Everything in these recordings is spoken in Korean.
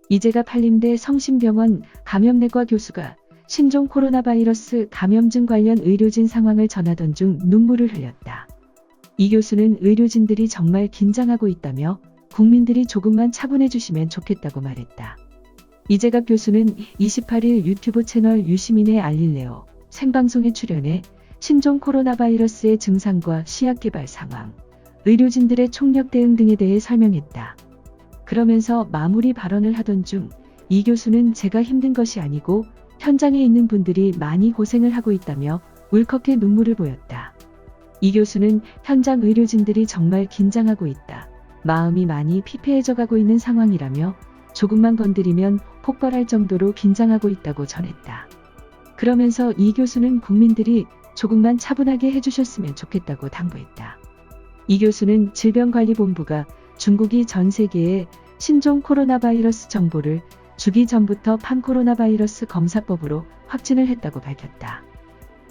이재갑 한림대 성심병원 감염내과 교수가 신종 코로나 바이러스 감염증 관련 의료진 상황을 전하던 중 눈물을 흘렸다. 이 교수는 의료진들이 정말 긴장하고 있다며 국민들이 조금만 차분해 주시면 좋겠다고 말했다. 이재갑 교수는 28일 유튜브 채널 유시민의 알릴레오 생방송에 출연해 신종 코로나 바이러스의 증상과 시약 개발 상황, 의료진들의 총력 대응 등에 대해 설명했다. 그러면서 마무리 발언을 하던 중 이 교수는 제가 힘든 것이 아니고 현장에 있는 분들이 많이 고생을 하고 있다며 울컥해 눈물을 보였다. 이 교수는 현장 의료진들이 정말 긴장하고 있다. 마음이 많이 피폐해져 가고 있는 상황이라며 조금만 건드리면 폭발할 정도로 긴장하고 있다고 전했다. 그러면서 이 교수는 국민들이 조금만 차분하게 해주셨으면 좋겠다고 당부했다. 이 교수는 질병관리본부가 중국이 전 세계에 신종 코로나 바이러스 정보를 주기 전부터 판코로나 바이러스 검사법으로 확진을 했다고 밝혔다.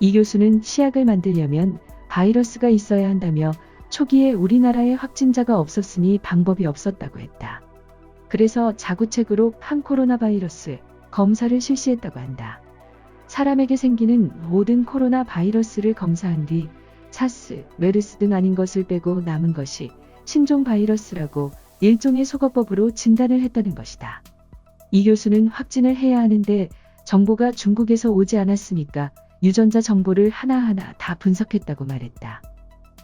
이 교수는 시약을 만들려면 바이러스가 있어야 한다며 초기에 우리나라에 확진자가 없었으니 방법이 없었다고 했다. 그래서 자구책으로 판코로나 바이러스 검사를 실시했다고 한다. 사람에게 생기는 모든 코로나 바이러스를 검사한 뒤 사스, 메르스 등 아닌 것을 빼고 남은 것이 신종 바이러스라고 일종의 속어법으로 진단을 했다는 것이다. 이 교수는 확진을 해야 하는데 정보가 중국에서 오지 않았으니까 유전자 정보를 하나하나 다 분석했다고 말했다.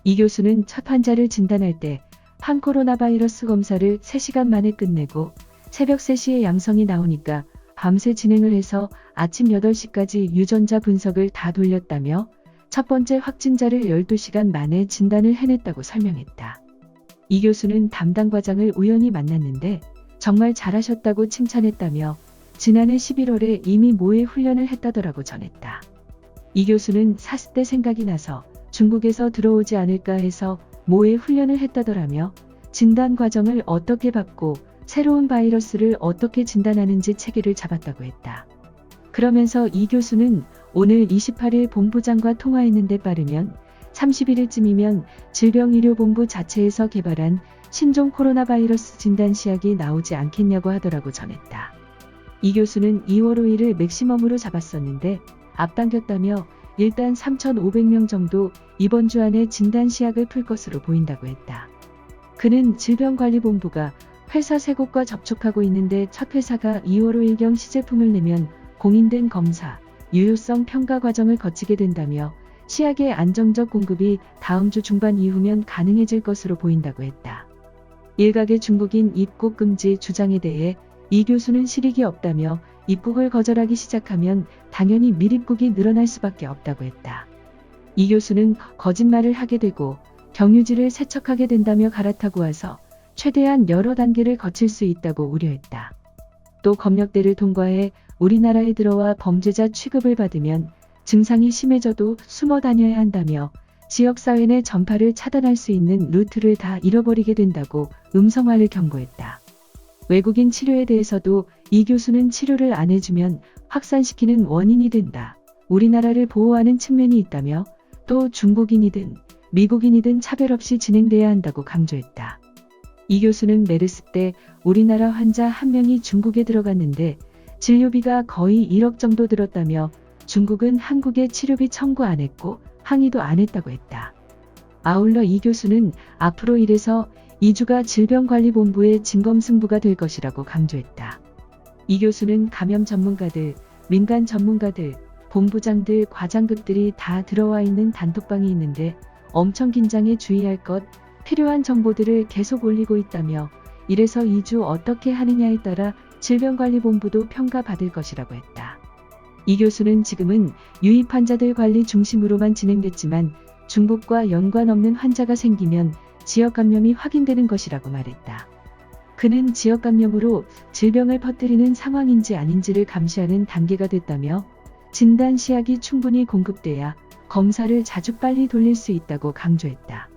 이 교수는 첫 환자를 진단할 때 판코로나 바이러스 검사를 3시간 만에 끝내고 새벽 3시에 양성이 나오니까 밤새 진행을 해서 아침 8시까지 유전자 분석을 다 돌렸다며 첫 번째 확진자를 12시간 만에 진단을 해냈다고 설명했다. 이 교수는 담당 과장을 우연히 만났는데 정말 잘하셨다고 칭찬했다며 지난해 11월에 이미 모의 훈련을 했다더라고 전했다. 이 교수는 사스 때 생각이 나서 중국에서 들어오지 않을까 해서 모의 훈련을 했다더라며 진단 과정을 어떻게 받고 새로운 바이러스를 어떻게 진단하는지 체계를 잡았다고 했다. 그러면서 이 교수는 오늘 28일 본부장과 통화했는데 빠르면 31일쯤이면 질병의료본부 자체에서 개발한 신종 코로나 바이러스 진단 시약이 나오지 않겠냐고 하더라고 전했다. 이 교수는 2월 5일을 맥시멈으로 잡았었는데 앞당겼다며 일단 3,500명 정도 이번 주 안에 진단 시약을 풀 것으로 보인다고 했다. 그는 질병관리본부가 회사 3곳과 접촉하고 있는데 첫 회사가 2월 5일경 시제품을 내면 공인된 검사, 유효성 평가 과정을 거치게 된다며 시약의 안정적 공급이 다음 주 중반 이후면 가능해질 것으로 보인다고 했다. 일각의 중국인 입국 금지 주장에 대해 이 교수는 실익이 없다며 입국을 거절하기 시작하면 당연히 밀입국이 늘어날 수밖에 없다고 했다. 이 교수는 거짓말을 하게 되고 경유지를 세척하게 된다며 갈아타고 와서 최대한 여러 단계를 거칠 수 있다고 우려했다. 또 검역대를 통과해 우리나라에 들어와 범죄자 취급을 받으면 증상이 심해져도 숨어 다녀야 한다며 지역사회 내 전파를 차단할 수 있는 루트를 다 잃어버리게 된다고 음성화를 경고했다. 외국인 치료에 대해서도 이 교수는 치료를 안 해주면 확산시키는 원인이 된다. 우리나라를 보호하는 측면이 있다며 또 중국인이든 미국인이든 차별 없이 진행돼야 한다고 강조했다. 이 교수는 메르스 때 우리나라 환자 1명이 중국에 들어갔는데 진료비가 거의 1억 정도 들었다며 중국은 한국에 치료비 청구 안 했고 항의도 안 했다고 했다. 아울러 이 교수는 앞으로 1에서 2주가 질병관리본부의 진검승부가 될 것이라고 강조했다. 이 교수는 감염 전문가들, 민간 전문가들, 본부장들, 과장급들이 다 들어와 있는 단톡방이 있는데 엄청 긴장해 주의할 것, 필요한 정보들을 계속 올리고 있다며 1에서 2주 어떻게 하느냐에 따라 질병관리본부도 평가받을 것이라고 했다. 이 교수는 지금은 유입 환자들 관리 중심으로만 진행됐지만 중국과 연관 없는 환자가 생기면 지역 감염이 확인되는 것이라고 말했다. 그는 지역 감염으로 질병을 퍼뜨리는 상황인지 아닌지를 감시하는 단계가 됐다며 진단 시약이 충분히 공급돼야 검사를 자주 빨리 돌릴 수 있다고 강조했다.